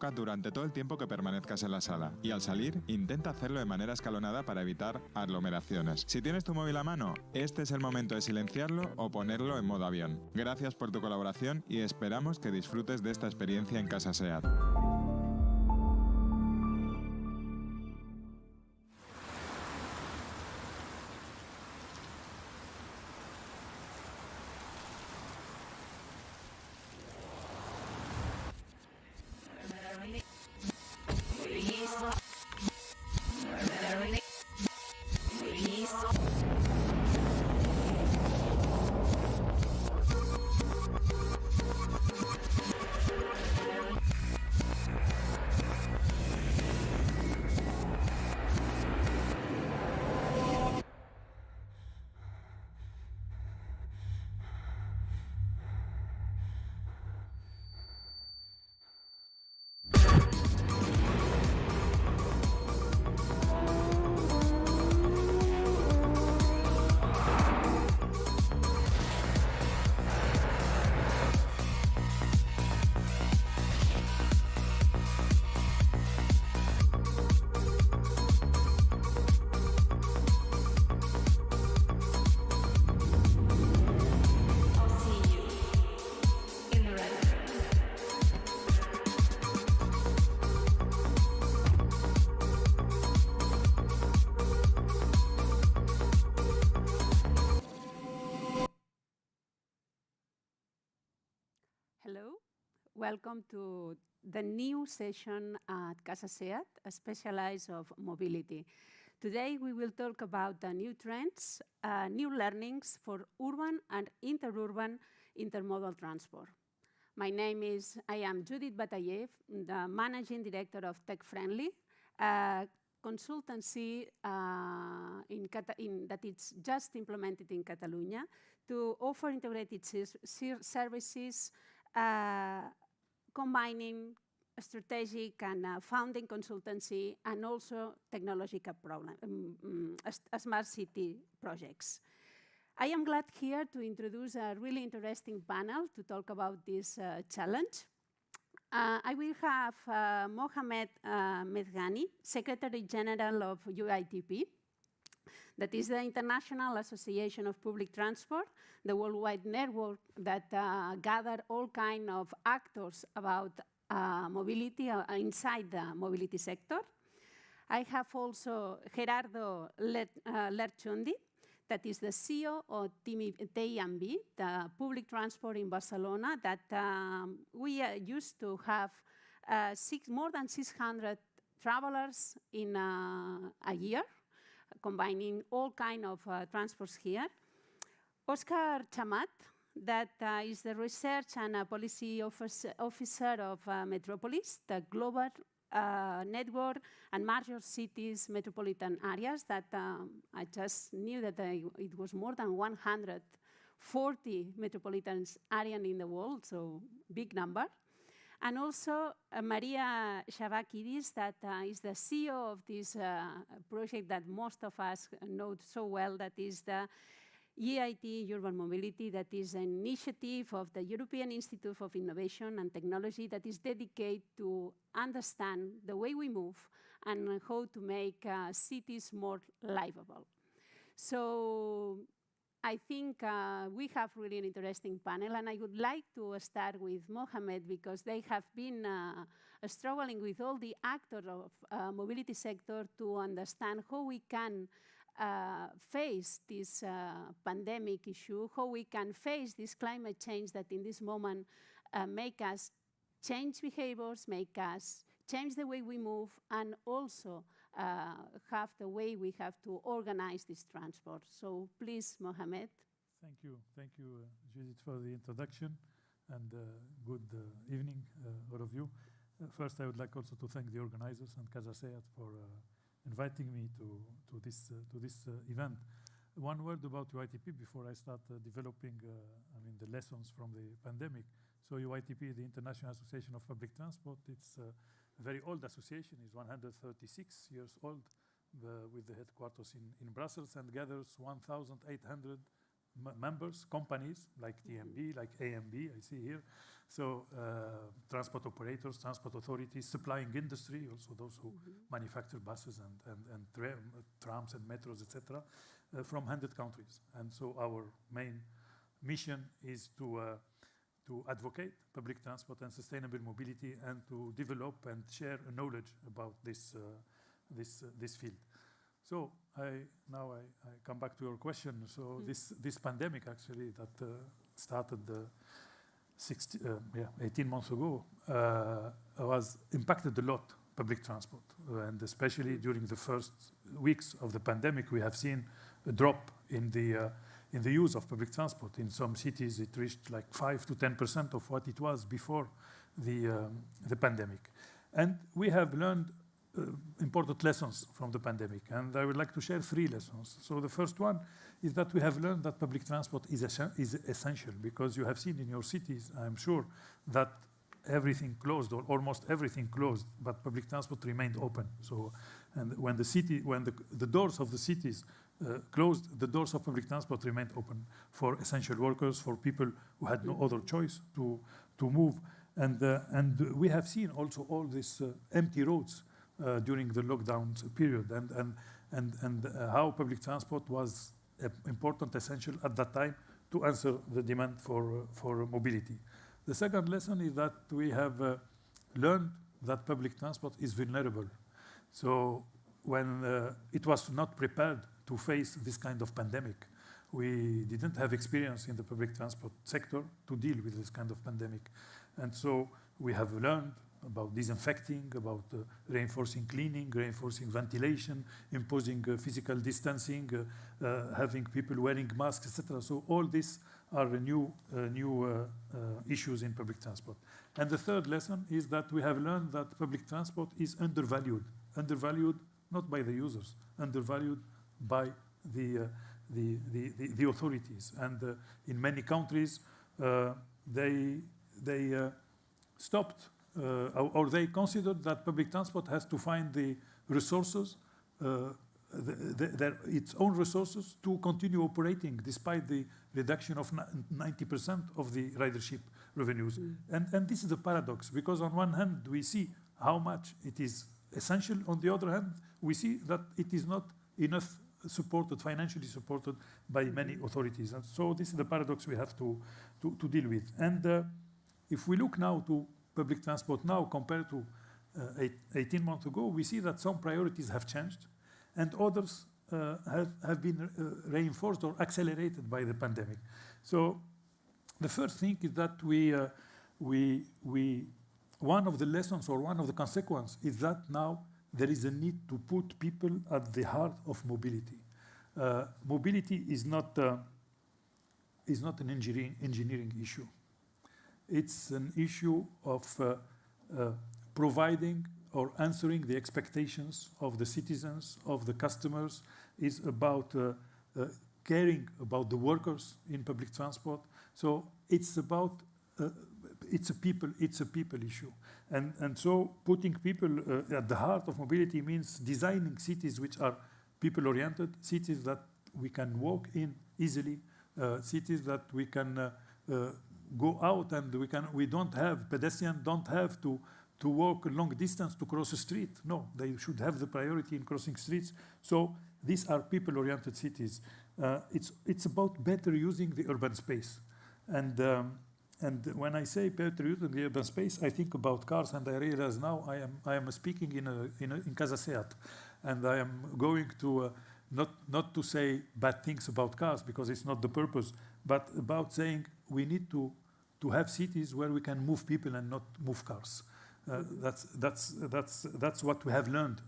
durante todo el tiempo que permanezcas en la sala y al salir intenta hacerlo de manera escalonada para evitar aglomeraciones. Si tienes tu móvil a mano, este es el momento de silenciarlo o ponerlo en modo avión. Gracias por tu colaboración y esperamos que disfrutes de esta experiencia en CASA SEAT. Hello, welcome to the new session at CASA SEAT, a specialized of mobility. Today we will talk about the new trends, new learnings for urban and interurban intermodal transport. I am Judith Batayev, the Managing Director of Tech Friendly, a consultancy that is just implemented in Catalonia to offer integrated services combining strategic and founding consultancy and also technological smart city projects. I am glad here to introduce a really interesting panel to talk about this challenge. I will have Mohamed Mezghani, Secretary General of UITP, that is the International Association of Public Transport, the worldwide network that gather all kinds of actors about mobility inside the mobility sector. I have also Gerardo Lertxundi, that is the CEO of TIMB, the public transport in Barcelona, that we used to have more than 600 travelers in a year, combining all kinds of transports here. Oscar Chamat, that is the research and policy officer of Metropolis, the global network and major cities, metropolitan areas that I just knew that it was more than 140 metropolitan areas in the world, so big number. And also Maria Shavakidis, that is the CEO of this project that most of us know so well, that is the EIT Urban Mobility, that is an initiative of the European Institute of Innovation and Technology that is dedicated to understand the way we move and how to make cities more livable. So I think we have really an interesting panel, and I would like to start with Mohamed because they have been struggling with all the actors of mobility sector to understand how we can face this pandemic issue, how we can face this climate change that in this moment make us change behaviors, make us change the way we move, and also have the way we have to organize this transport. So please, Mohamed. Thank you, Judith, for the introduction, and good evening, all of you. First, I would like also to thank the organizers and CASA SEAT for inviting me to this event. One word about UITP before I start developing the lessons from the pandemic. So UITP, the International Association of Public Transport, it's a very old association. It's 136 years old with the headquarters in Brussels and gathers 1,800 members, companies like TMB, like AMB, I see here. So transport operators, transport authorities, supplying industry, also those who manufacture buses and trams and metros, etc., from 100 countries. And so our main mission is to advocate public transport and sustainable mobility and to develop and share knowledge about this field. So now I come back to your question. So this pandemic actually that started 18 months ago was impacted a lot public transport, and especially during the first weeks of the pandemic, we have seen a drop in the use of public transport. In some cities, it reached like 5 to 10% of what it was before the pandemic, and we have learned important lessons from the pandemic, and I would like to share 3 lessons. So the first one is that we have learned that public transport is essential, because you have seen in your cities, I'm sure, that everything closed or almost everything closed, but public transport remained open. So, and when the doors of the cities closed, the doors of public transport remained open for essential workers, for people who had no other choice to move, and we have seen also all these empty roads during the lockdown period, and how public transport was important, essential at that time to answer the demand for mobility. The second lesson is that we have learned that public transport is vulnerable. So when it was not prepared to face this kind of pandemic, we didn't have experience in the public transport sector to deal with this kind of pandemic. And so we have learned about disinfecting, about reinforcing cleaning, reinforcing ventilation, imposing physical distancing, having people wearing masks, etc. So all these are new issues in public transport. And the third lesson is that we have learned that public transport is undervalued not by the users, undervalued by the authorities. And in many countries, they stopped or they considered that public transport has to find the resources, its own resources, to continue operating despite the reduction of 90% of the ridership revenues. And this is the paradox, because on one hand we see how much it is essential, on the other hand we see that it is not enough supported, financially supported by many authorities. And so this is the paradox we have to deal with. And if we look now to public transport now compared to 18 months ago, we see that some priorities have changed and others have been reinforced or accelerated by the pandemic. So the first thing is that one of the lessons or one of the consequences is that now there is a need to put people at the heart of mobility. Mobility is not an engineering issue. It's an issue of providing or answering the expectations of the citizens, of the customers. It's about caring about the workers in public transport. So it's about it's a people issue, and so putting people at the heart of mobility means designing cities which are people-oriented, cities that we can walk in easily, cities that we can go out and we don't have pedestrians don't have to walk a long distance to cross a street. No, they should have the priority in crossing streets. So these are people-oriented cities. It's about better using the urban space, and when I say better using the urban space, I think about cars, and I realize now I am speaking in CASA SEAT, and I am going to not to say bad things about cars, because it's not the purpose, but about saying we need to have cities where we can move people and not move cars. That's what we have learned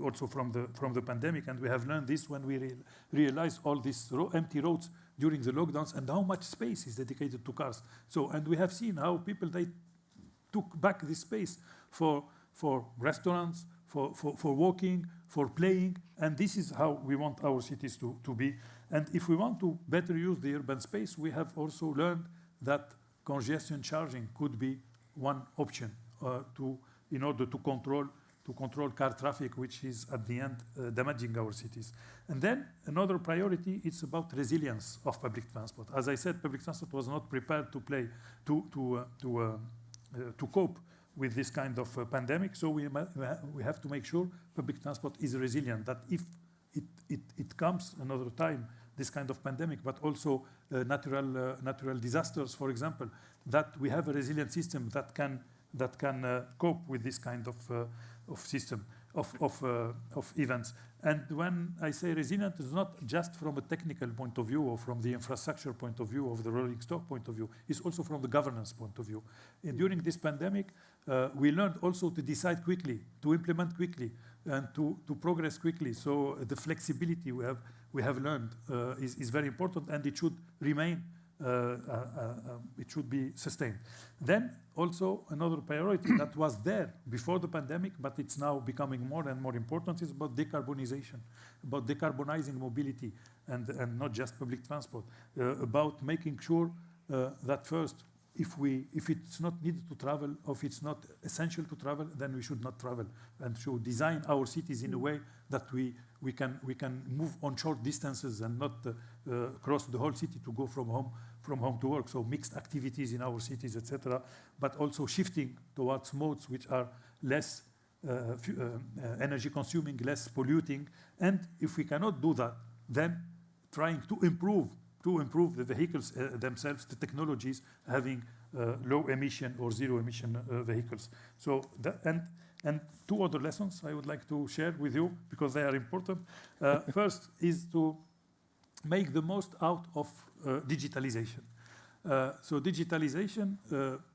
also from the pandemic, and we have learned this when we realized all these empty roads during the lockdowns and how much space is dedicated to cars. So, and we have seen how people, they took back this space for restaurants, for walking, for playing, and this is how we want our cities to be. And if we want to better use the urban space, we have also learned that congestion charging could be one option in order to control control car traffic, which is at the end damaging our cities. And then another priority is about resilience of public transport. As I said, public transport was not prepared to cope with this kind of pandemic. So we have to make sure public transport is resilient, that if it comes another time, this kind of pandemic, but also natural disasters, for example, that we have a resilient system that can cope with this kind of system of events. And when I say resilient, it's not just from a technical point of view or from the infrastructure point of view, of the rolling stock point of view. It's also from the governance point of view. And during this pandemic, we learned also to decide quickly, to implement quickly, and to progress quickly. So the flexibility we have learned is very important, and it should remain. It should be sustained. Then also another priority that was there before the pandemic, but it's now becoming more and more important, is about decarbonization, about decarbonizing mobility and not just public transport, about making sure that first, if it's not needed to travel, or if it's not essential to travel, then we should not travel, and should design our cities in a way that we can move on short distances and not cross the whole city to go from home to work. So mixed activities in our cities, etc. But also shifting towards modes which are less energy consuming, less polluting. And if we cannot do that, then trying to improve the vehicles themselves, the technologies, having low emission or zero emission vehicles. So and two other lessons I would like to share with you, because they are important. First is to make the most out of digitalization. So digitalization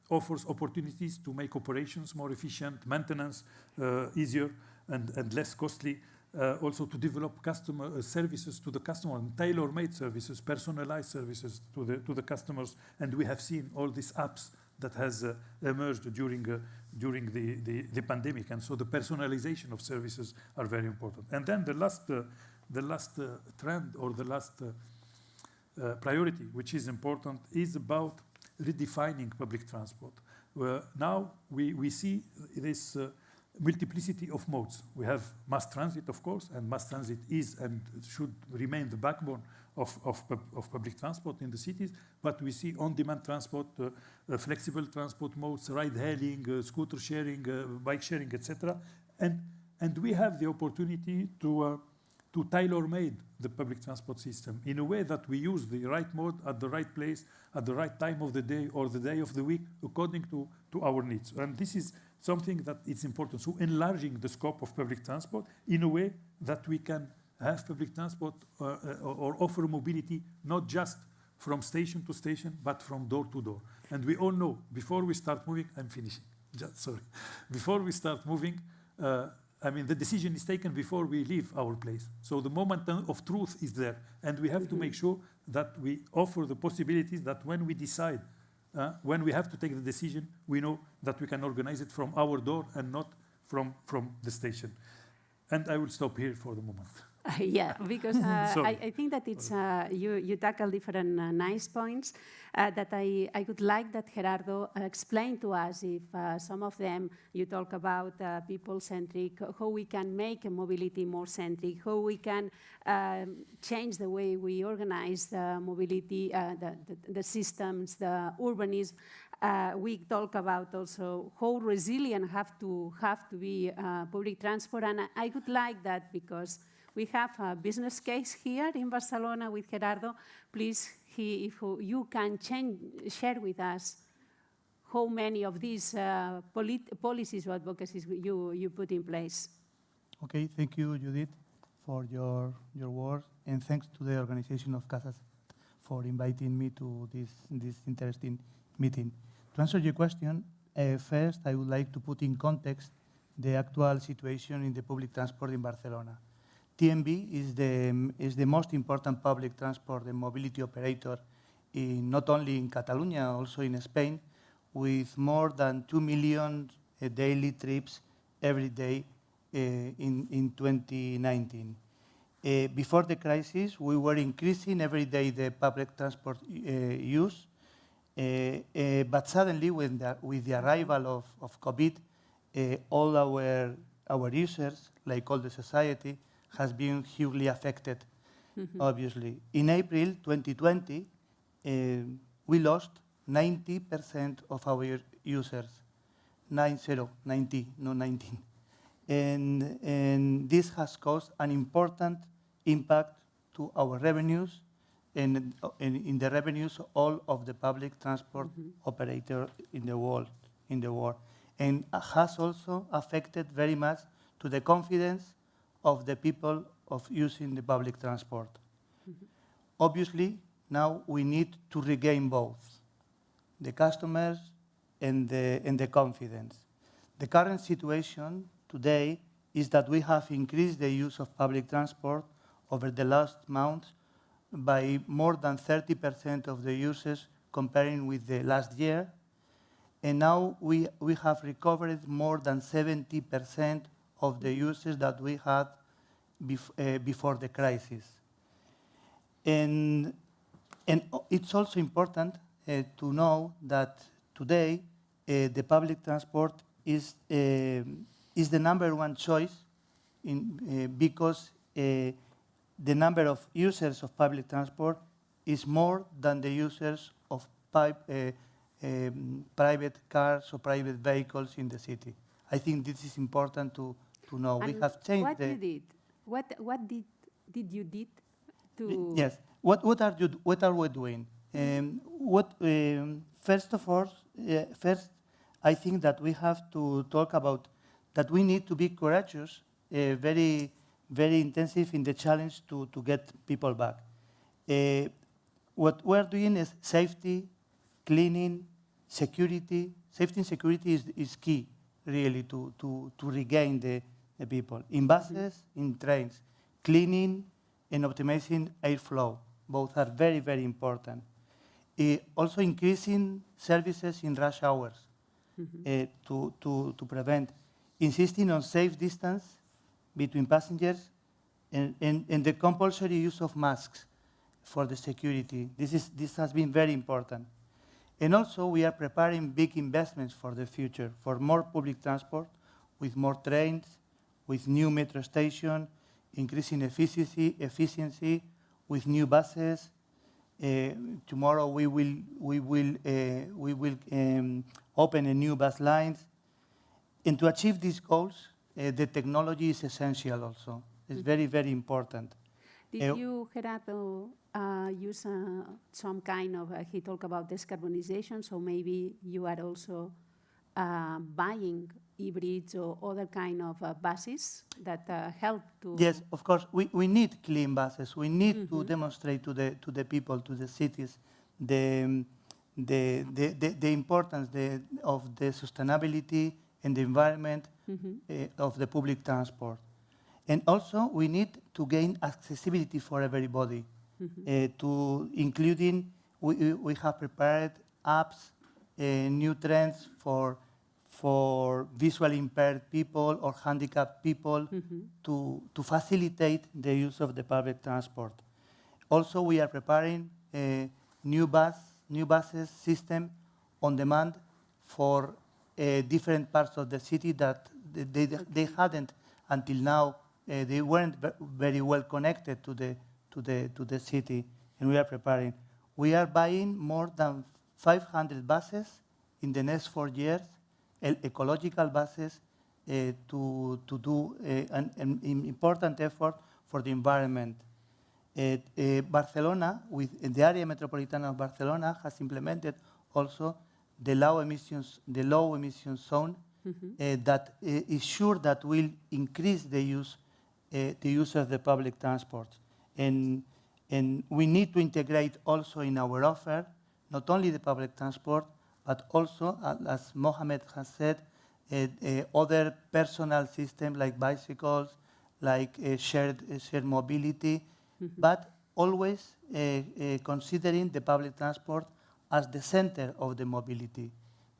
offers opportunities to make operations more efficient, maintenance easier and less costly. Also to develop customer services to the customer, and tailor-made services, personalized services to the customers. And we have seen all these apps that has emerged during the pandemic. And so the personalization of services are very important. And then the last trend, or the last priority, which is important, is about redefining public transport. Now we see this multiplicity of modes. We have mass transit, of course, and mass transit is and should remain the backbone of public transport in the cities. But we see on-demand transport, flexible transport modes, ride-hailing, scooter sharing, bike sharing, etc. And we have the opportunity to tailor-made the public transport system in a way that we use the right mode at the right place, at the right time of the day or the day of the week, according to our needs. And this is something that is important. So enlarging the scope of public transport in a way that we can have public transport or offer mobility not just from station to station, but from door to door. And we all know, before we start moving, I'm finishing, sorry. Before we start moving, the decision is taken before we leave our place. So the moment of truth is there. And we have to make sure that we offer the possibilities that when we decide, when we have to take the decision, we know that we can organize it from our door and not from the station. And I will stop here for the moment. Yeah, because I think that it's you tackle different nice points that I would like that Gerardo explain to us. If some of them you talk about people-centric, how we can make mobility more centric, how we can change the way we organize the mobility, the systems, the urbanism. We talk about also how resilient have to be public transport, and I would like that because we have a business case here in Barcelona with Gerardo. Please, if you can share with us how many of these policies or advocacies you put in place. Okay, thank you, Judith, for your words, and thanks to the organization of CASA for inviting me to this interesting meeting. To answer your question, first I would like to put in context the actual situation in the public transport in Barcelona. TMB is the most important public transport and mobility operator not only in Catalonia, also in Spain, with more than 2 million daily trips every day in 2019. Before the crisis, we were increasing every day the public transport use, but suddenly with the arrival of COVID, all our our users, like all the society, has been hugely affected, obviously. In April 2020, we lost 90% of our users. 90, not 19. And this has caused an important impact to our revenues and in the revenues all of the public transport operator in the world. And has also affected very much to the confidence of the people of using the public transport. Obviously, now we need to regain both the customers and the confidence. The current situation today is that we have increased the use of public transport over the last month by more than 30% of the users comparing with the last year. And now we have recovered more than 70% of the users that we had before the crisis. And it's also important to know that today the public transport is the #1 choice because the number of users of public transport is more than the users of private cars or private vehicles in the city. I think this is important to know. And we have changed what you did? What did you did to? Yes. What are we doing? First of all, I think that we have to talk about that we need to be courageous, very, very intensive in the challenge to get people back. What we're doing is safety, cleaning, security. Safety and security is key, really, to regain the people. In buses, in trains, cleaning and optimizing airflow. Both are very, very important. Also increasing services in rush hours to prevent. Insisting on safe distance between passengers and the compulsory use of masks for the security. This has been very important. And also we are preparing big investments for the future, for more public transport, with more trains, with new metro station, increasing efficiency with new buses. Tomorrow we will open a new bus lines. And to achieve these goals, the technology is essential also. It's very, very important. Did you, Gerardo, use some kind of, he talked about decarbonization, so maybe you are also buying hybrids or other kind of buses that help to... Yes, of course, we need clean buses. We need to demonstrate to the people, to the cities, the importance of the sustainability and the environment of the public transport. And also, we need to gain accessibility for everybody, to including, we have prepared apps, new trends for visually impaired people or handicapped people to facilitate the use of the public transport. Also, we are preparing a new buses system on demand for different parts of the city that they hadn't until now. They weren't very well connected to the city, and we are preparing. We are buying more than 500 buses in the next 4 years, ecological buses, to do an important effort for the environment. Barcelona, the area metropolitana of Barcelona, has implemented also the low emissions zone that is sure that will increase the use of the public transport. And we need to integrate also in our offer, not only the public transport, but also, as Mohamed has said, other personal systems like bicycles, like shared mobility, but always considering the public transport as the center of the mobility,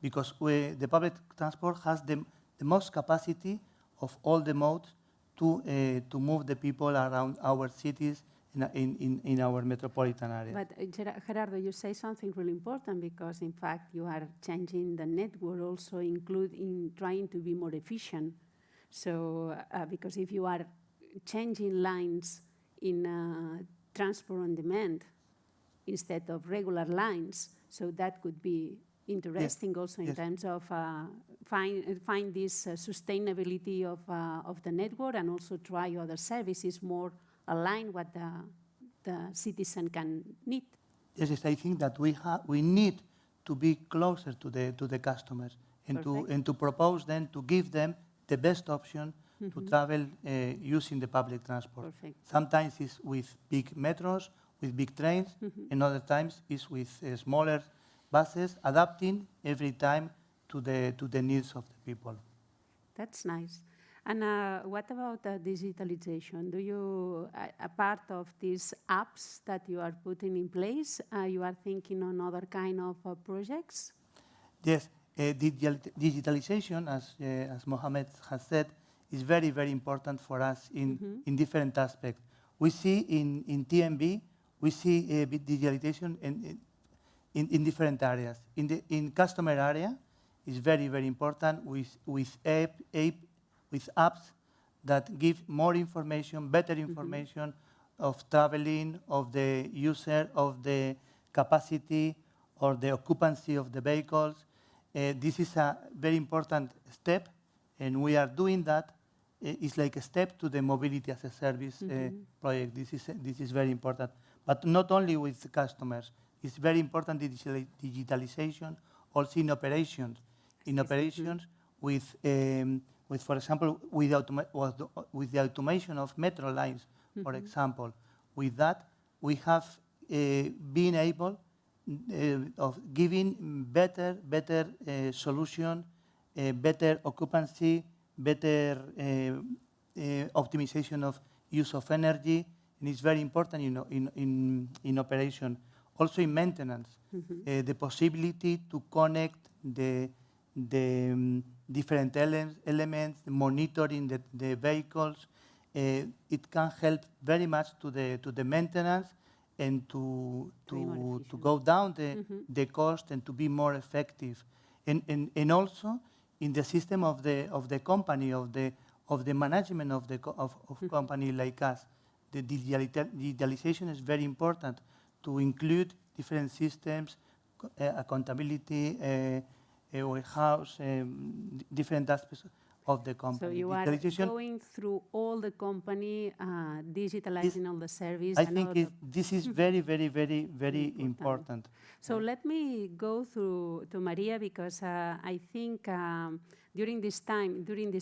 because the public transport has the most capacity of all the modes to move the people around our cities in our metropolitan area. But Gerardo, you say something really important, because in fact you are changing the network also, including trying to be more efficient. So, because if you are changing lines in transport on demand instead of regular lines, so that could be interesting also in terms of find this sustainability of the network and also try other services more aligned what the citizen can need. Yes, I think that we need to be closer to the customers and to propose them, to give them the best option to travel using the public transport. Perfect. Sometimes it's with big metros, with big trains, and other times it's with smaller buses, adapting every time to the needs of the people. That's nice. And what about digitalization? Do you, a part of these apps that you are putting in place, you are thinking on other kind of projects? Yes, digitalization, as Mohamed has said, is very, very important for us in different aspects. We see in TMB, we see digitalization in different areas. In customer area, it's very, very important with apps that give more information, better information of traveling, of the user, of the capacity, or the occupancy of the vehicles. This is a very important step, and we are doing that. It's like a step to the mobility as a service project. This is very important, but not only with the customers. It's very important digitalization also in operations. In operations with, for example, with the automation of metro lines, for example. With that, we have been able of giving better solution, better occupancy, better optimization of use of energy, and it's very important, in operation. Also in maintenance, the possibility to connect the different elements, monitoring the vehicles, it can help very much to the maintenance and to go down the cost and to be more effective, and also in the system of the company, of the management of company like us. The digitalization is very important to include different systems, accountability, warehouse, different aspects of the company. So you are going through all the company, digitalizing all the service. I think this is very, very, very, very important. So let me go to Maria, because I think during this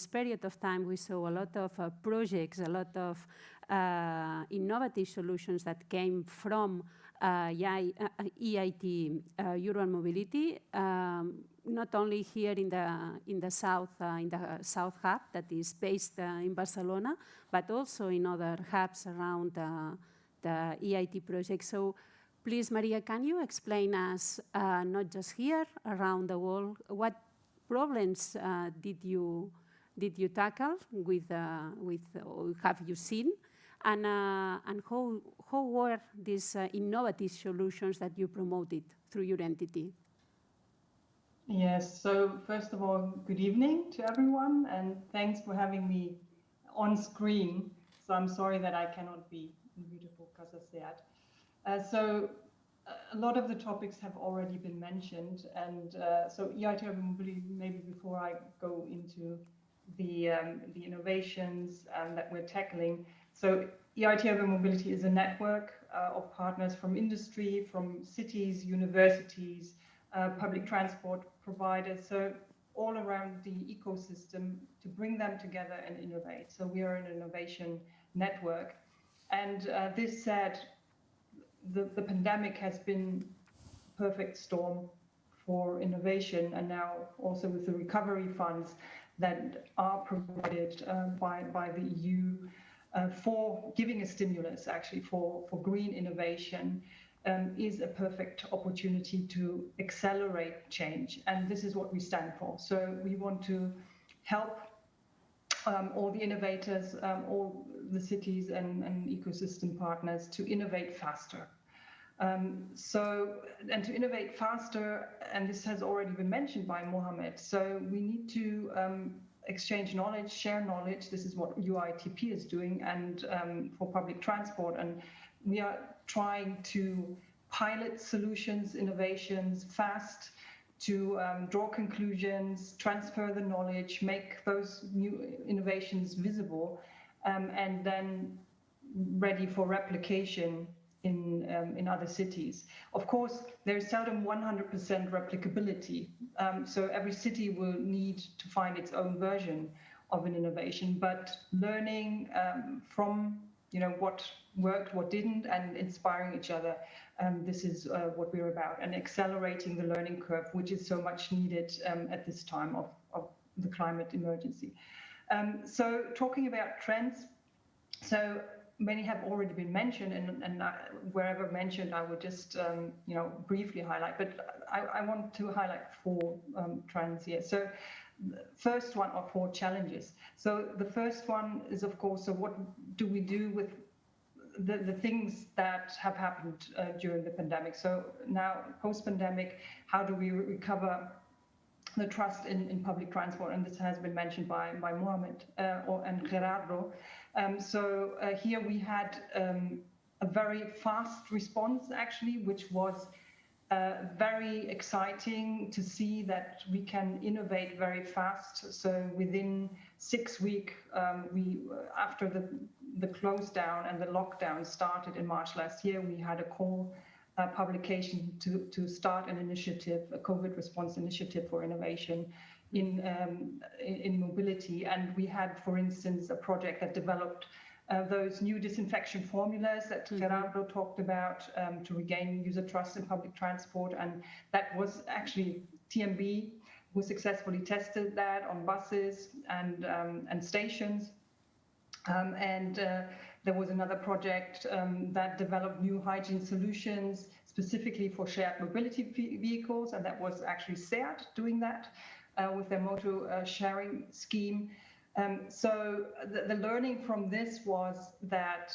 period of time, we saw a lot of projects, a lot of innovative solutions that came from EIT Urban Mobility, not only here in the south hub that is based in Barcelona, but also in other hubs around the EIT project. So please, Maria, can you explain us, not just here, around the world, what problems did you tackle with or have you seen, and how were these innovative solutions that you promoted through your entity? Yes, so first of all, good evening to everyone, and thanks for having me on screen. So I'm sorry that I cannot be in beautiful CASA SEAT. So a lot of the topics have already been mentioned, and so EIT Urban Mobility, maybe before I go into the innovations that we're tackling. So EIT Urban Mobility is a network of partners from industry, from cities, universities, public transport providers, so all around the ecosystem to bring them together and innovate. So we are an innovation network. And this said, the pandemic has been a perfect storm for innovation, and now also with the recovery funds that are provided by the EU for giving a stimulus actually for green innovation, is a perfect opportunity to accelerate change. And this is what we stand for. So we want to help all the innovators, all the cities and ecosystem partners to innovate faster. And to innovate faster, and this has already been mentioned by Mohamed, so we need to exchange knowledge, share knowledge. This is what UITP is doing, and for public transport. And we are trying to pilot solutions, innovations fast, to draw conclusions, transfer the knowledge, make those new innovations visible, and then ready for replication in other cities. Of course, there's seldom 100% replicability. So every city will need to find its own version of an innovation, but learning from what worked, what didn't, and inspiring each other. This is what we're about, and accelerating the learning curve, which is so much needed at this time of the climate emergency. So talking about trends, so many have already been mentioned, and wherever mentioned, I would just briefly highlight, but I want to highlight 4 trends here. So first one, or 4 challenges. So the first one is, of course, so what do we do with the things that have happened during the pandemic? So now, post-pandemic, how do we recover the trust in public transport? And this has been mentioned by Mohamed and Gerardo. So here we had a very fast response, actually, which was very exciting to see that we can innovate very fast. So within 6 weeks, after the close down and the lockdown started in March last year, we had a call publication to start an initiative, a COVID response initiative for innovation in mobility. And we had, for instance, a project that developed those new disinfection formulas that Gerardo talked about to regain user trust in public transport. And that was actually TMB who successfully tested that on buses and stations. There was another project that developed new hygiene solutions specifically for shared mobility vehicles, and that was actually SEAT doing that with their motor sharing scheme. So the learning from this was that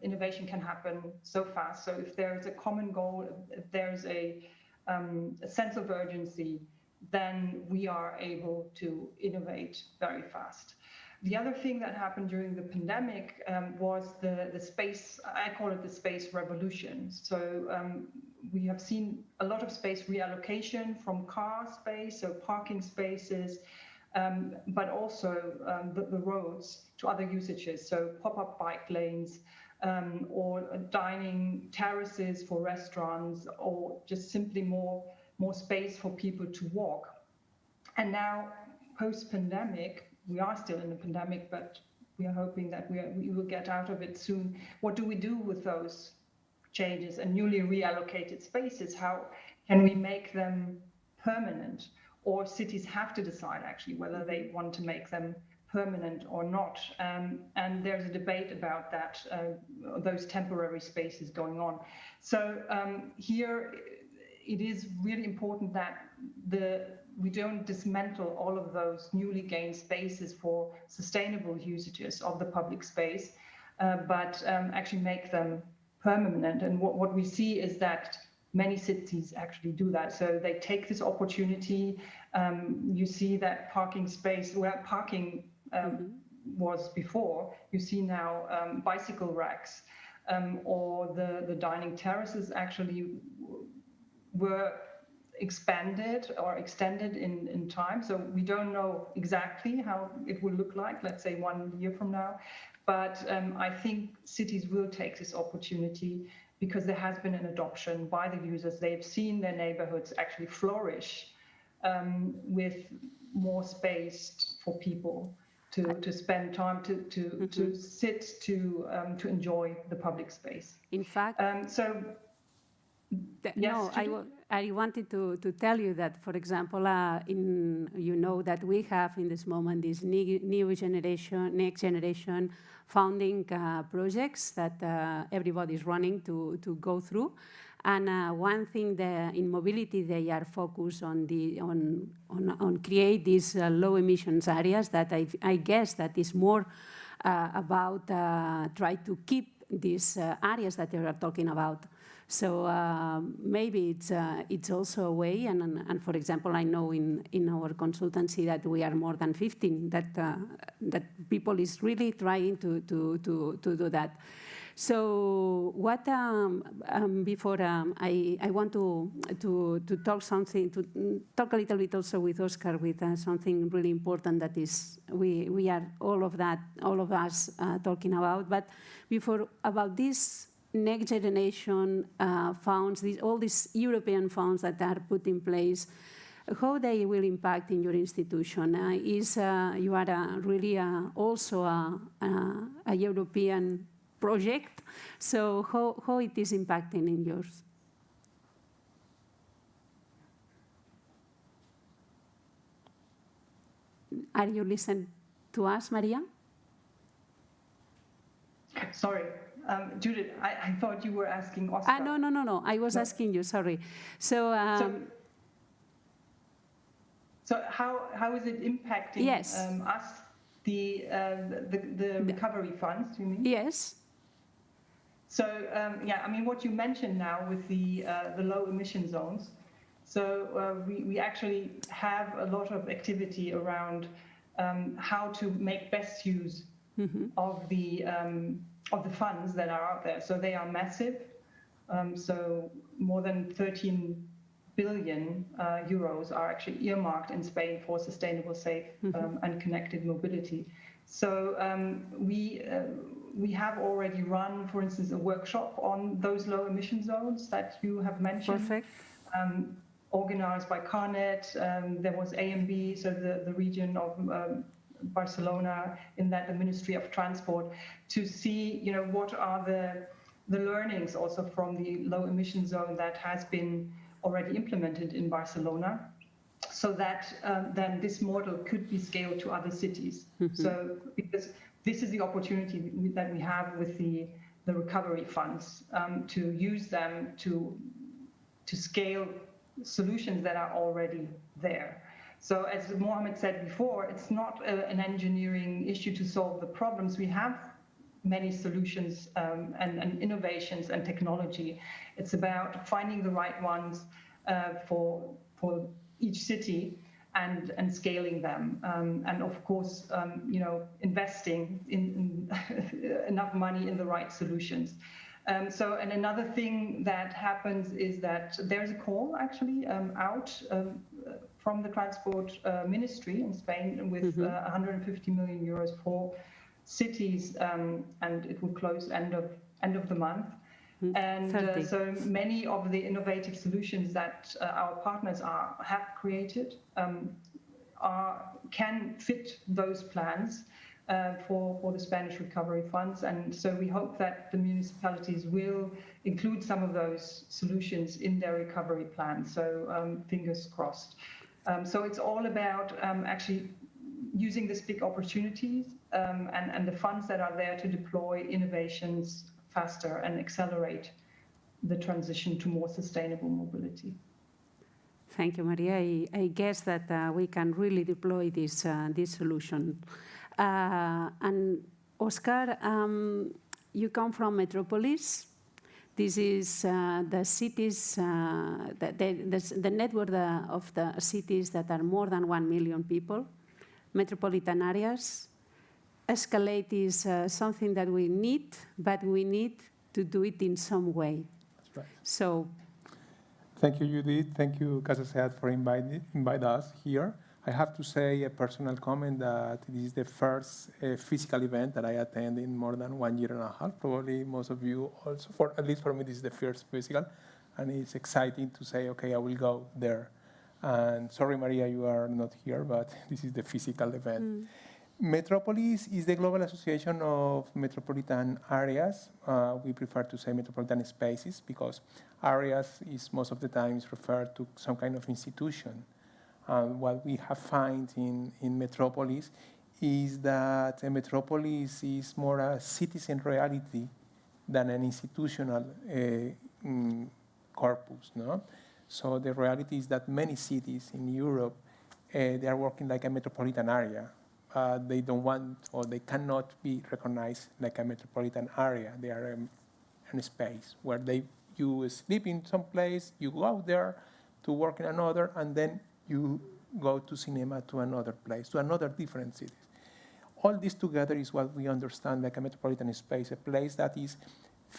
innovation can happen so fast. So if there is a common goal, if there's a sense of urgency, then we are able to innovate very fast. The other thing that happened during the pandemic was the space, I call it the space revolution. So we have seen a lot of space reallocation from car space, so parking spaces, but also the roads to other usages, so pop-up bike lanes, or dining terraces for restaurants, or just simply more space for people to walk. And now, post-pandemic, we are still in a pandemic, but we are hoping that we will get out of it soon. What do we do with those changes and newly reallocated spaces? How can we make them permanent? Or cities have to decide actually whether they want to make them permanent or not. And there's a debate about that, those temporary spaces going on. So here it is really important that we don't dismantle all of those newly gained spaces for sustainable usages of the public space, but actually make them permanent. And what we see is that many cities actually do that. So they take this opportunity. You see that parking space, where parking was before, you see now bicycle racks, or the dining terraces actually were expanded or extended in time. So we don't know exactly how it will look like, let's say 1 year from now. But I think cities will take this opportunity because there has been an adoption by the users. They've seen their neighborhoods actually flourish with more space for people to spend time, to sit, to enjoy the public space. In fact, yes, I wanted to tell you that, for example, that we have in this moment this new generation, next generation founding projects that everybody is running to go through. And one thing in mobility, they are focused on create these low emissions areas that I guess that is more about try to keep these areas that they are talking about. So maybe it's also a way, and for example, I know in our consultancy that we are more than 15, that people is really trying to do that. So what before I want to talk something, to talk a little bit also with Oscar with something really important that is we are all of us talking about. But before about this next generation funds, all these European funds that are put in place, how they will impact in your institution? You are really also a European project, so how it is impacting in yours? Are you listening to us, Maria? Sorry, Judith, I thought you were asking Oscar. No, I was asking you, sorry. So how is it impacting us, the recovery funds, you mean? Yes. So yeah, I mean, what you mentioned now with the low emission zones. So we actually have a lot of activity around how to make best use of the funds that are out there. So they are massive. So more than 13 billion euros are actually earmarked in Spain for sustainable, safe, and connected mobility. So we have already run, for instance, a workshop on those low emission zones that you have mentioned. Perfect. Organized by Carnet. There was AMB, so the region of Barcelona, in that the Ministry of Transport, to see, you know, what are the learnings also from the low emission zone that has been already implemented in Barcelona, so that then this model could be scaled to other cities. So because this is the opportunity that we have with the recovery funds, to use them to scale solutions that are already there. So as Mohamed said before, it's not an engineering issue to solve the problems. We have many solutions and innovations and technology. It's about finding the right ones for each city and scaling them, and of course, you know, investing in enough money in the right solutions. And another thing that happens is that there's a call actually out from the Transport Ministry in Spain with 150 million euros for cities, and it will close end of the month. And so many of the innovative solutions that our partners have created can fit those plans for the Spanish recovery funds. And so we hope that the municipalities will include some of those solutions in their recovery plan. So fingers crossed. So it's all about actually using this big opportunities and the funds that are there to deploy innovations faster and accelerate the transition to more sustainable mobility. Thank you, Maria. I guess that we can really deploy this solution. And Oscar, you come from Metropolis. This is the cities, the network of the cities that are more than 1 million people, metropolitan areas. Escalate is something that we need, but we need to do it in some way. That's right. So, thank you, Judith. Thank you, CASA SEAT, for invite us here. I have to say a personal comment that this is the first physical event that I attend in more than 1 year and a half. Probably most of you also, at least for me, this is the first physical, and it's exciting to say, okay, I will go there. And sorry, Maria, you are not here, but this is the physical event. Metropolis is the global association of metropolitan areas. We prefer to say metropolitan spaces because areas is most of the times referred to some kind of institution. What we have found in Metropolis is that a metropolis is more a citizen reality than an institutional corpus. No? So the reality is that many cities in Europe, they are working like a metropolitan area. They don't want or they cannot be recognized like a metropolitan area. They are in a space where they You sleep in some place, you go out there to work in another, and then you go to cinema to another place, to another different cities. All this together is what we understand like a metropolitan space, a place that is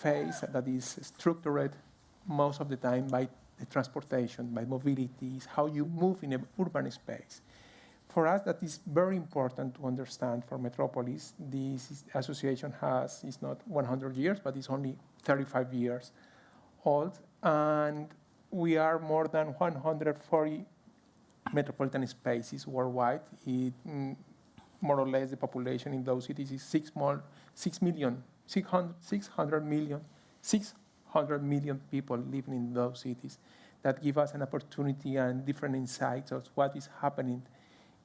that is structured most of the time by the transportation, by mobility, how you move in an urban space. For us, that is very important to understand for Metropolis. This association is not 100 years, but it's only 35 years old. And we are more than 140 metropolitan spaces worldwide. More or less, the population in those cities is 600 million people living in those cities. That give us an opportunity and different insights of what is happening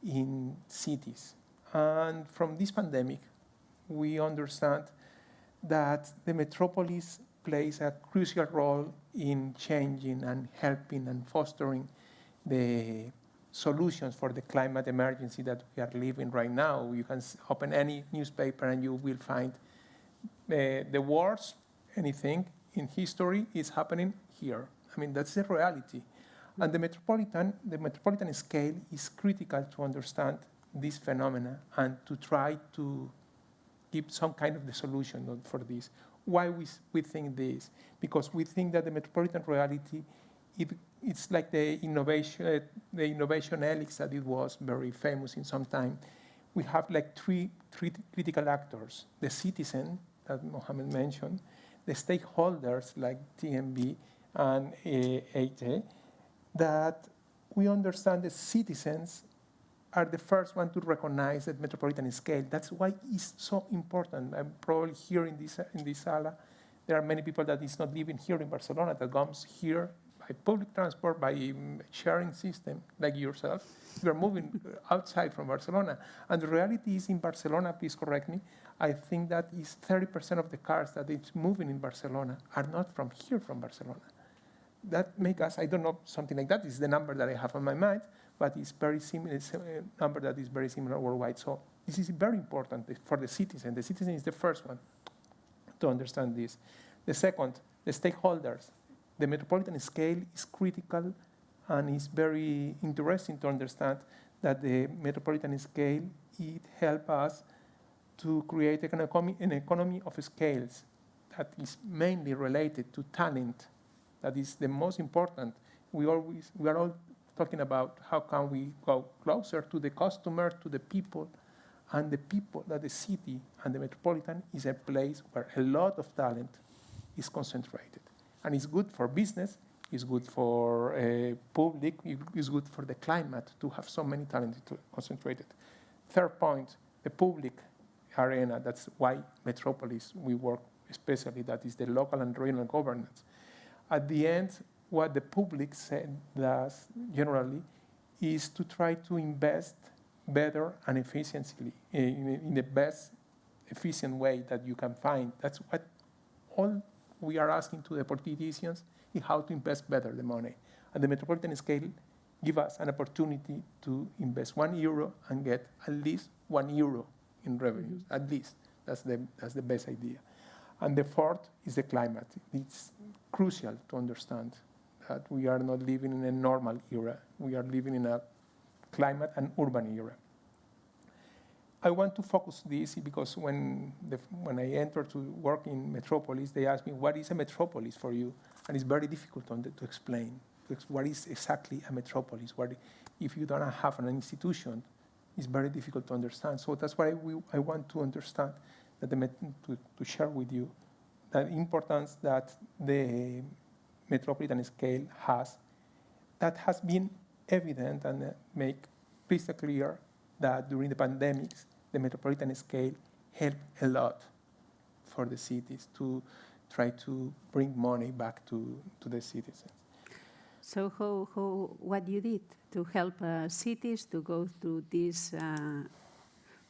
in cities. And from this pandemic, we understand that the metropolis plays a crucial role in changing and helping and fostering the solutions for the climate emergency that we are living right now. You can open any newspaper and you will find the worst anything in history is happening here. I mean, that's the reality. And the metropolitan scale is critical to understand this phenomena and to try to give some kind of the solution for this. Why we think this? Because we think that the metropolitan reality, it's like the innovation helix that it was very famous in some time. We have like three critical actors: the citizen that Mohamed mentioned, the stakeholders like TMB and EIT, that we understand the citizens are the first one to recognize that metropolitan scale. That's why it's so important. I'm probably here in this sala, there are many people that is not living here in Barcelona that comes here by public transport, by sharing system, like yourself. You are moving outside from Barcelona. And the reality is in Barcelona, please correct me, I think that is 30% of the cars that is moving in Barcelona are not from here, from Barcelona. That make us, I don't know, something like that is the number that I have on my mind, but it's very similar, it's a number that is very similar worldwide. So this is very important for the citizen. The citizen is the first one to understand this. The second, the stakeholders. The metropolitan scale is critical and it's very interesting to understand that the metropolitan scale, it helps us to create an economy of scales that is mainly related to talent. That is the most important. We are all talking about how can we go closer to the customer, to the people, and the people that the city and the metropolitan is a place where a lot of talent is concentrated. And it's good for business, it's good for public, it's good for the climate to have so many talent concentrated. Third point, the public arena. That's why Metropolis, we work especially, that is the local and regional governance. At the end, what the public does generally is to try to invest better and efficiently in the best efficient way that you can find. That's what all we are asking to the politicians is how to invest better the money. And the metropolitan scale give us an opportunity to invest €1 and get at least €1 in revenues, at least. That's the best idea. And the fourth is the climate. It's crucial to understand that we are not living in a normal era. We are living in a climate and urban era. I want to focus this because when I entered to work in Metropolis, they asked me, what is a metropolis for you? And it's very difficult to explain. What is exactly a metropolis? If you don't have an institution, it's very difficult to understand. So that's why I want to understand, that to share with you the importance that the metropolitan scale has, that has been evident and make crystal clear that during the pandemics, the metropolitan scale helped a lot for the cities to try to bring money back to the citizens. So what you did to help cities to go through this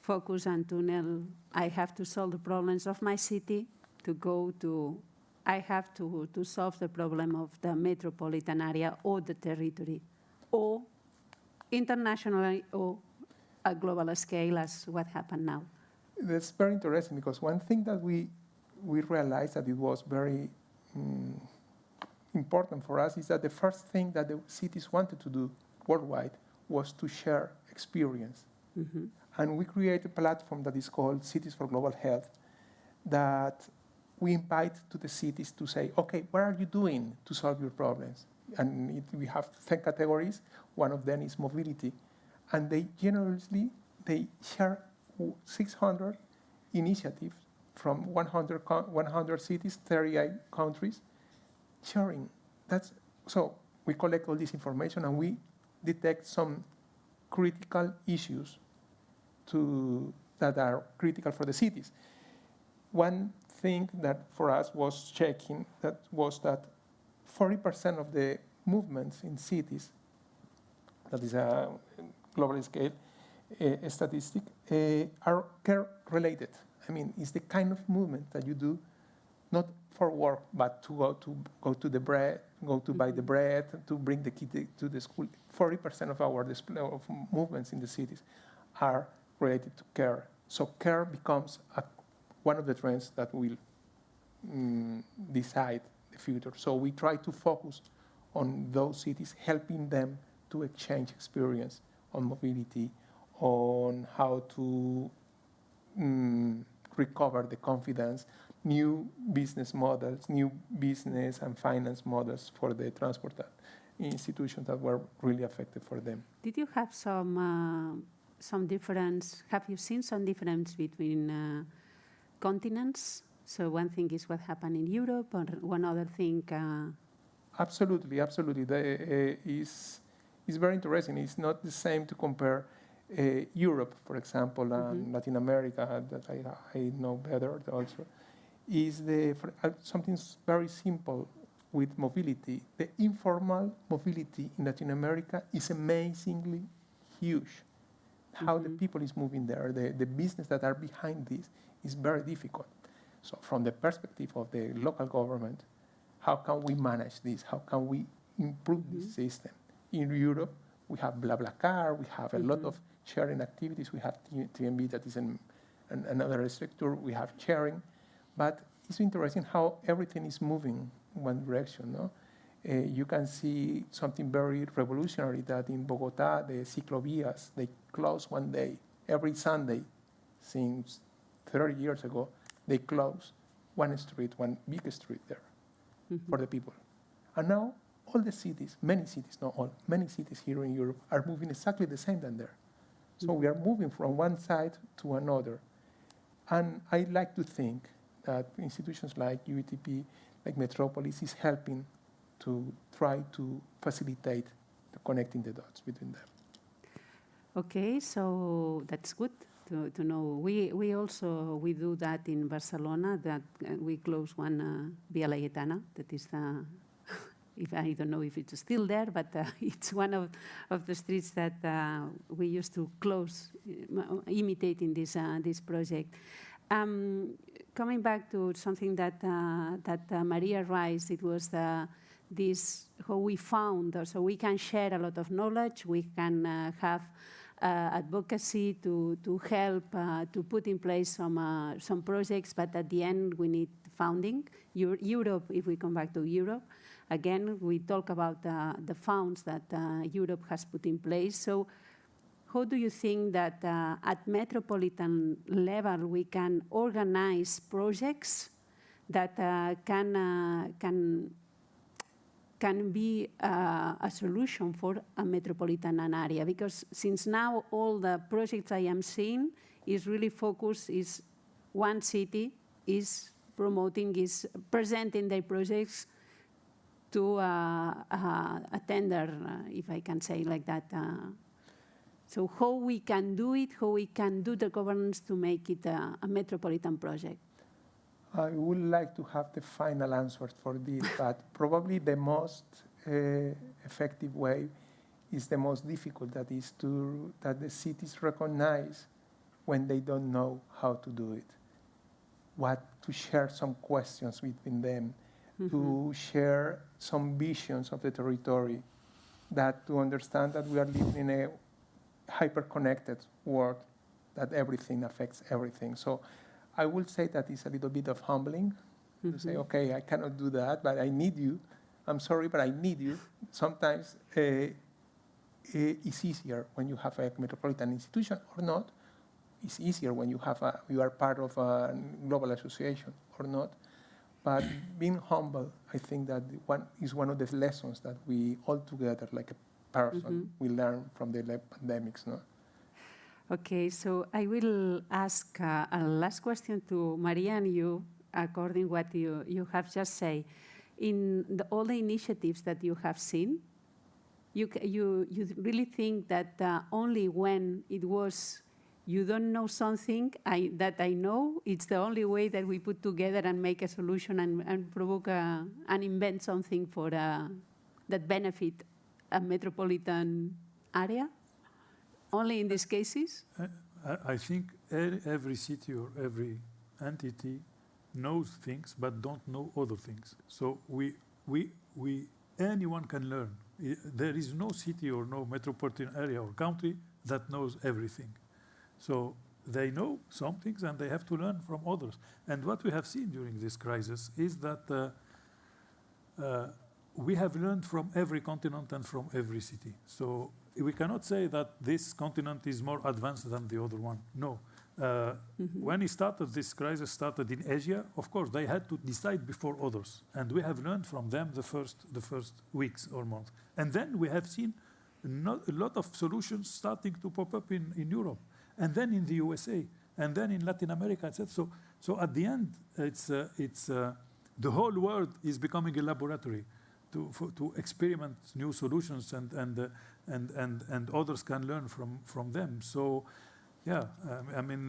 focus and tunnel, I have to solve the problems of my city, I have to solve the problem of the metropolitan area or the territory, or internationally or a global scale as what happened now. That's very interesting because one thing that we realized that it was very important for us is that the first thing that the cities wanted to do worldwide was to share experience. And we create a platform that is called Cities for Global Health that we invite to the cities to say, okay, what are you doing to solve your problems? And we have 10 categories. One of them is mobility. And they generously, they share 600 initiatives from 100 cities, 38 countries, sharing. So we collect all this information and we detect some critical issues that are critical for the cities. One thing that for us was checking was that 40% of the movements in cities, that is a global scale statistic, are care related. I mean, it's the kind of movement that you do not for work, but to go to the bread, go to buy the bread, to bring the kid to the school. 40% of our display of movements in the cities are related to care. So care becomes one of the trends that will decide the future. So we try to focus on those cities, helping them to exchange experience on mobility, on how to recover the confidence, new business models, new business and finance models for the transport institutions that were really affected for them. Did you have some difference? Have you seen some difference between continents? So one thing is what happened in Europe, or one other thing? Absolutely. It's very interesting. It's not the same to compare Europe, for example, and Latin America, that I know better also. Is something very simple with mobility. The informal mobility in Latin America is amazingly huge. How the people is moving there, the business that are behind this is very difficult. So from the perspective of the local government, how can we manage this? How can we improve this system? In Europe, we have BlaBlaCar, we have a lot of sharing activities. We have TMB that is another sector. We have sharing. But it's interesting how everything is moving in one direction. No? You can see something very revolutionary that in Bogota, the ciclovías, they close one day. Every Sunday, since 30 years ago, they close one street, one big street there for the people. And now all the cities, many cities, not all, many cities here in Europe are moving exactly the same than there. So we are moving from one side to another. And I like to think that institutions like UETP, like Metropolis, is helping to try to facilitate the connecting the dots between them. Okay, so that's good to know. We do that in Barcelona, that we close one Via Laietana, that is the, if I don't know if it's still there, but it's one of the streets that we used to close, imitating this project. Coming back to something that Maria raised, it was this how we found, so we can share a lot of knowledge, we can have advocacy to help to put in place some projects, but at the end we need funding. Europe, if we come back to Europe, again we talk about the funds that Europe has put in place. So how do you think that at metropolitan level we can organize projects that can be a solution for a metropolitan area? Because since now all the projects I am seeing is really focused, is one city is promoting, is presenting their projects to a tender, if I can say like that. So how we can do it, how we can do the governance to make it a metropolitan project? I would like to have the final answers for this, but probably the most effective way is the most difficult, that is that the cities recognize when they don't know how to do it. To share some questions between them, to share some visions of the territory, that to understand that we are living in a hyper-connected world, that everything affects everything. So I will say that it's a little bit of humbling to say, okay, I cannot do that, but I need you. I'm sorry, but I need you. Sometimes it's easier when you have a metropolitan institution or not. It's easier when you are part of a global association or not. But being humble, I think that is one of the lessons that we all together, like a person, we learn from the pandemics. No? Okay, so I will ask a last question to Maria and you, according what you have just said. In all the initiatives that you have seen, you really think that only when it was you don't know something that I know, it's the only way that we put together and make a solution and provoke and invent something for that benefit a metropolitan area? Only in these cases? I think every city or every entity knows things but don't know other things. So anyone can learn. There is no city or no metropolitan area or country that knows everything. So they know some things and they have to learn from others. And what we have seen during this crisis is that we have learned from every continent and from every city. So we cannot say that this continent is more advanced than the other one. No. When this crisis started in Asia, of course, they had to decide before others. And we have learned from them the first weeks or months. And then we have seen a lot of solutions starting to pop up in Europe, and then in the USA, and then in Latin America, etc. So at the end, it's the whole world is becoming a laboratory to experiment new solutions, and others can learn from them. So, yeah, I mean,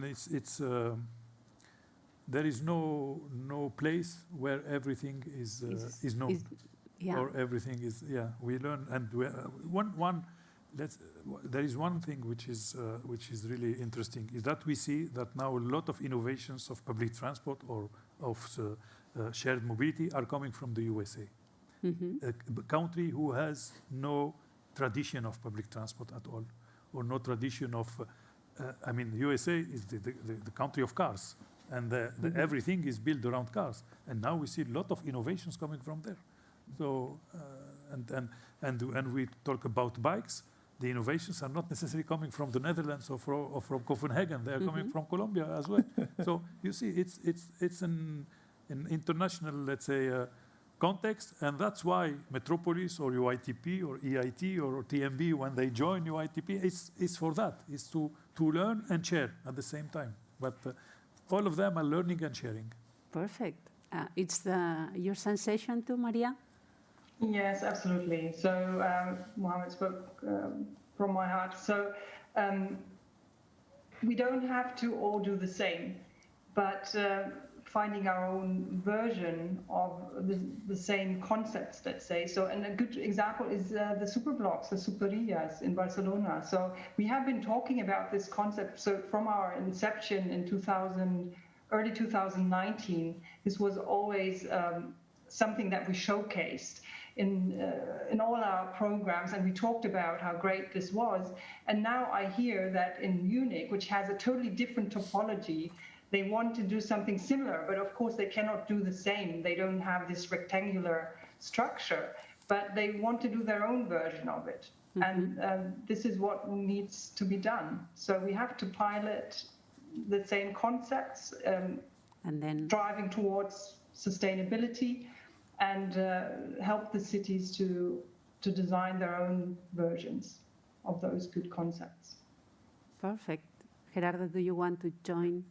there is no place where everything is known, or everything is we learn, and there is one thing which is really interesting, is that we see that now a lot of innovations of public transport or of shared mobility are coming from the USA, a country who has no tradition of public transport at all, or no tradition of. I mean, the USA is the country of cars, and everything is built around cars. And now we see a lot of innovations coming from there. So, and we talk about bikes. The innovations are not necessarily coming from the Netherlands or from Copenhagen. They are coming from Colombia as well. So you see, it's an international, let's say, context, and that's why Metropolis or UITP or EIT or TMB, when they join UITP, it's for that. It's to learn and share at the same time. But all of them are learning and sharing. Perfect. It's your sensation too, Maria? Yes, absolutely. So Mohamed spoke from my heart. So we don't have to all do the same, but finding our own version of the same concepts, let's say. So, and a good example is the superblocks, the superillas in Barcelona. So we have been talking about this concept. So from our inception in early 2019, this was always something that we showcased in all our programs, and we talked about how great this was. And now I hear that in Munich, which has a totally different topology, they want to do something similar, but of course they cannot do the same. They don't have this rectangular structure, but they want to do their own version of it. And this is what needs to be done. So we have to pilot the same concepts, and then driving towards sustainability, and help the cities to design their own versions of those good concepts. Perfect. Gerardo, do you want to join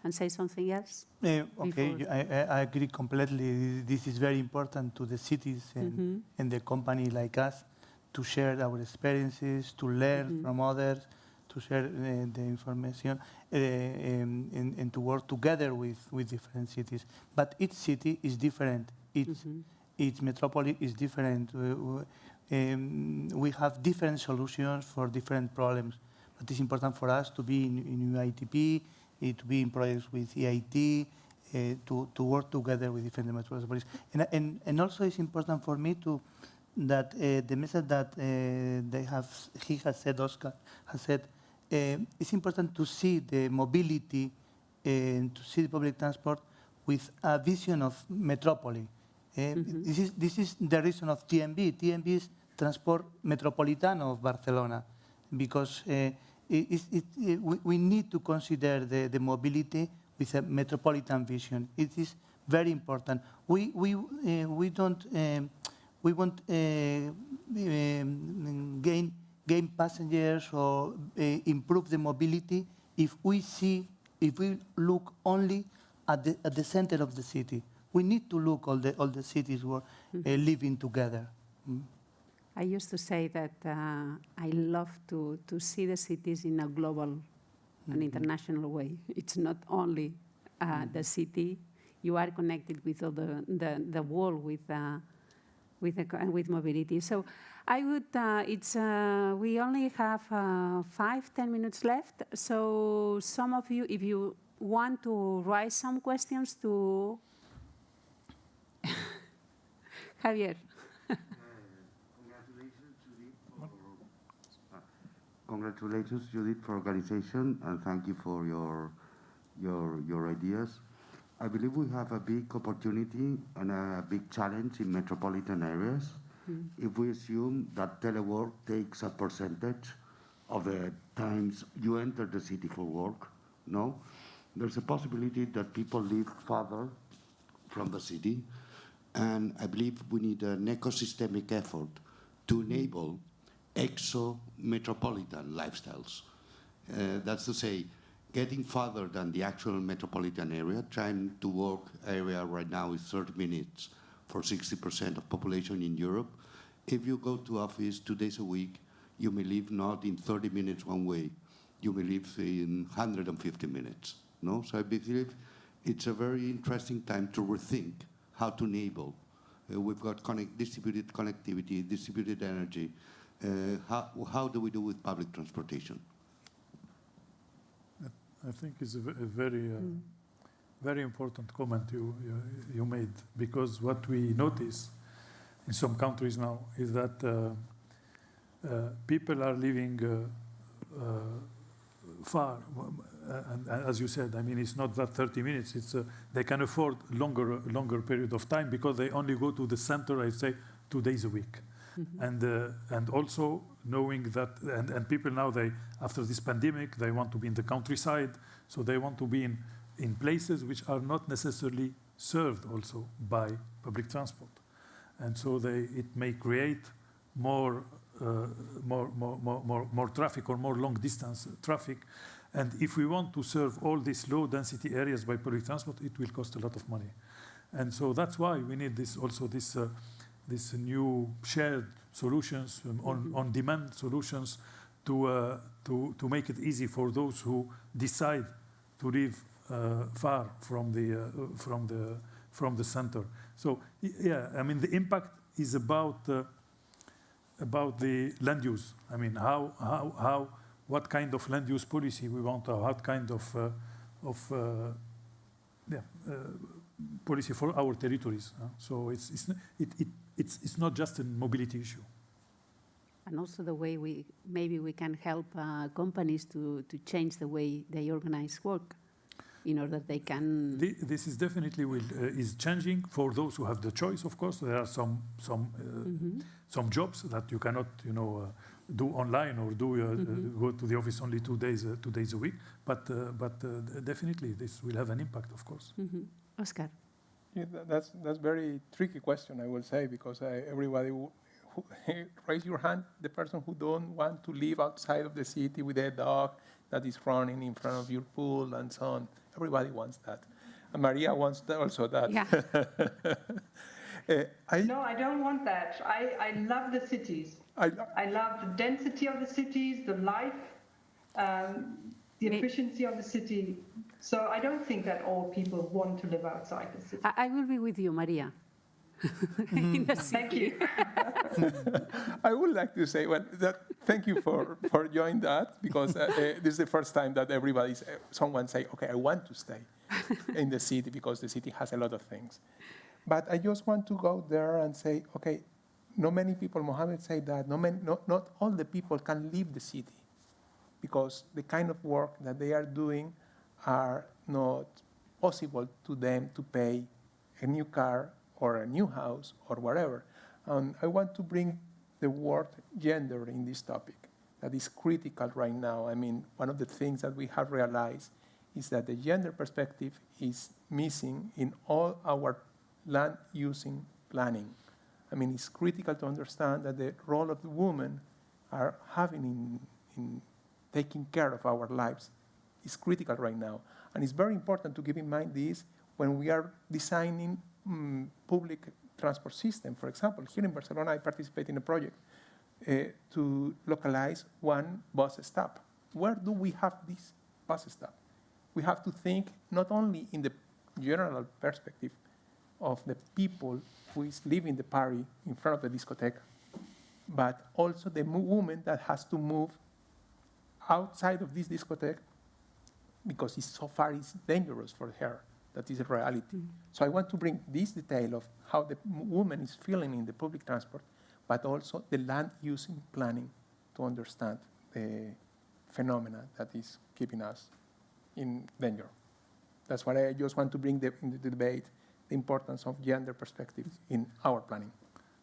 and say something else? Okay, I agree completely. This is very important to the cities and the company like us to share our experiences, to learn from others, to share the information, and to work together with different cities. But each city is different. Each metropolis is different. We have different solutions for different problems. But it's important for us to be in UITP, to be in projects with EIT, to work together with different metropolises. And also it's important for me that the message that Oscar has said, it's important to see the mobility and to see the public transport with a vision of metropolis. This is the reason of TMB. TMB is Transport Metropolitano of Barcelona, because we need to consider the mobility with a metropolitan vision. It is very important. We won't gain passengers or improve the mobility if we look only at the center of the city. We need to look all the cities who are living together. I used to say that I love to see the cities in a global and international way. It's not only the city. You are connected with all the world with mobility. So I would. We only have 5-10 minutes left. So some of you, if you want to raise some questions to Javier. Congratulations, Judith, for organization, and thank you for your ideas. I believe we have a big opportunity and a big challenge in metropolitan areas. If we assume that telework takes a percentage of the times you enter the city for work, no? There's a possibility that people live farther from the city, and I believe we need an ecosystemic effort to enable exo-metropolitan lifestyles. That's to say, getting farther than the actual metropolitan area. Trying to work area right now is 30 minutes for 60% of population in Europe. If you go to office 2 days a week, you may live not in 30 minutes one way. You may live in 150 minutes. No? So I believe it's a very interesting time to rethink how to enable. We've got distributed connectivity, distributed energy. How do we do with public transportation? I think it's a very, very important comment you made, because what we notice in some countries now is that people are living far, and as you said, I mean, it's not that 30 minutes. It's they can afford longer period of time because they only go to the center, I say, 2 days a week. And also knowing that, and people now, after this pandemic, they want to be in the countryside, so they want to be in places which are not necessarily served also by public transport. And so it may create more traffic or more long distance traffic. And if we want to serve all these low density areas by public transport, it will cost a lot of money. And so that's why we need this new shared solutions, on-demand solutions, to make it easy for those who decide to live far from the center. So yeah, I mean, the impact is about the land use. I mean, what kind of land use policy we want, or what kind of policy for our territories. So it's not just a mobility issue. And also the way maybe we can help companies to change the way they organize work, in order they can. This is definitely is changing for those who have the choice. Of course, there are some jobs that you cannot, do online or go to the office only 2 days a week. But definitely this will have an impact, of course. Oscar. Yeah, that's very tricky question, I will say, because everybody raise your hand. The person who don't want to live outside of the city with a dog that is running in front of your pool and so on. Everybody wants that. And Maria wants also that. Yeah. No, I don't want that. I love the cities. I love the density of the cities, the life, the efficiency of the city. So I don't think that all people want to live outside the city. I will be with you, Maria. In the city. Thank you. I would like to say, thank you for joining that, because this is the first time that someone say, okay, I want to stay in the city because the city has a lot of things. But I just want to go there and say, okay, not many people, Mohamed said that, not all the people can leave the city, because the kind of work that they are doing are not possible to them to pay a new car or a new house or whatever. And I want to bring the word gender in this topic. That is critical right now. I mean, one of the things that we have realized is that the gender perspective is missing in all our land using planning. I mean, it's critical to understand that the role of the women are having in taking care of our lives is critical right now. And it's very important to keep in mind this when we are designing public transport system. For example, here in Barcelona, I participate in a project to localize one bus stop. Where do we have this bus stop? We have to think not only in the general perspective of the people who is leaving the party in front of the discotheque, but also the woman that has to move outside of this discotheque because it's so far it's dangerous for her. That is a reality. So I want to bring this detail of how the woman is feeling in the public transport, but also the land using planning to understand the phenomena that is keeping us in danger. That's why I just want to bring in the debate the importance of gender perspective in our planning.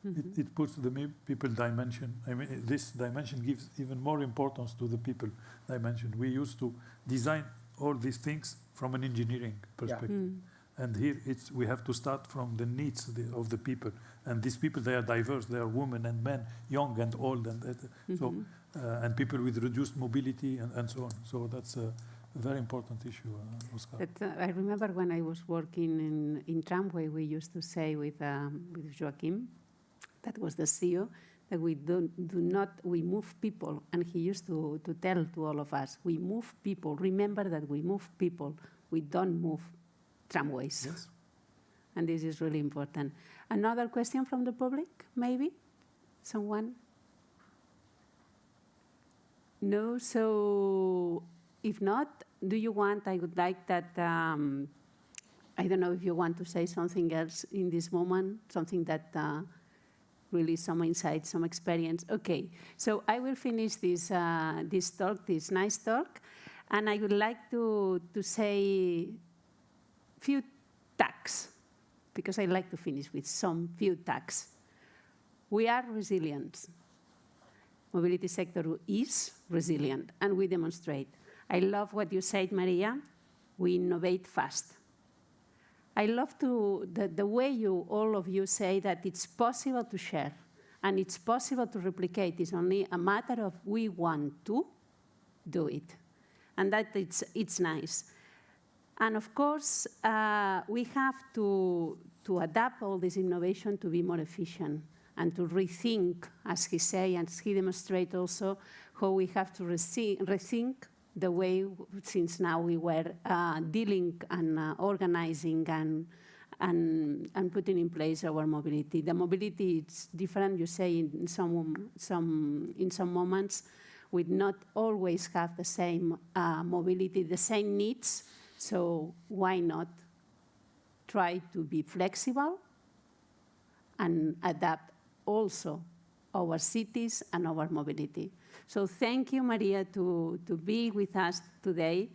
It puts the people dimension. I mean, this dimension gives even more importance to the people dimension. We used to design all these things from an engineering perspective. And here we have to start from the needs of the people. And these people, they are diverse. They are women and men, young and old, and people with reduced mobility and so on. So that's a very important issue, Oscar. I remember when I was working in tramway, we used to say with Joaquim, that was the CEO, that we move people. And he used to tell to all of us, we move people. Remember that we move people. We don't move tramways. Yes. And this is really important. Another question from the public, maybe? Someone? No? So if not, do you want, I would like that, I don't know if you want to say something else in this moment, something that really some insight, some experience. Okay, so I will finish this talk, this nice talk, and I would like to say few tags, because I like to finish with some few tags. We are resilient. Mobility sector is resilient, and we demonstrate. I love what you said, Maria. We innovate fast. I love the way all of you say that it's possible to share and it's possible to replicate. It's only a matter of we want to do it. And that it's nice. And of course, we have to adapt all this innovation to be more efficient and to rethink, as he said, and he demonstrates also how we have to rethink the way since now we were dealing and organizing and putting in place our mobility. The mobility is different, you say, in some moments. We not always have the same mobility, the same needs. So why not try to be flexible and adapt also our cities and our mobility. So thank you, Maria, to be with us today.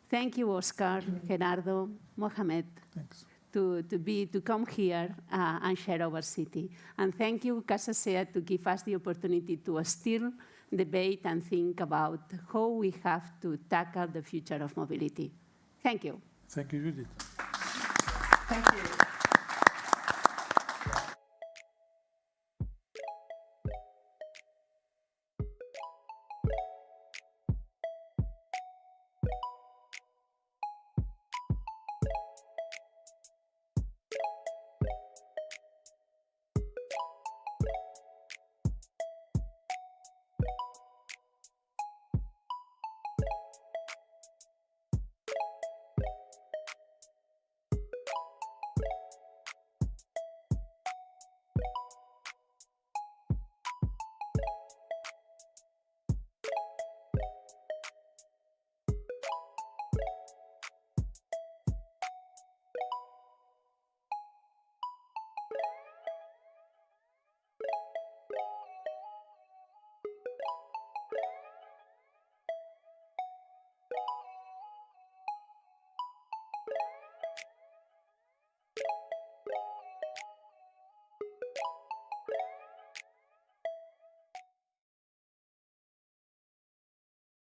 Thank you, Oscar, Gerardo, Mohamed. Thanks. To come here and share our city. And thank you, CASA SEAT, to give us the opportunity to still debate and think about how we have to tackle the future of mobility. Thank you. Thank you, Judith. Thank you.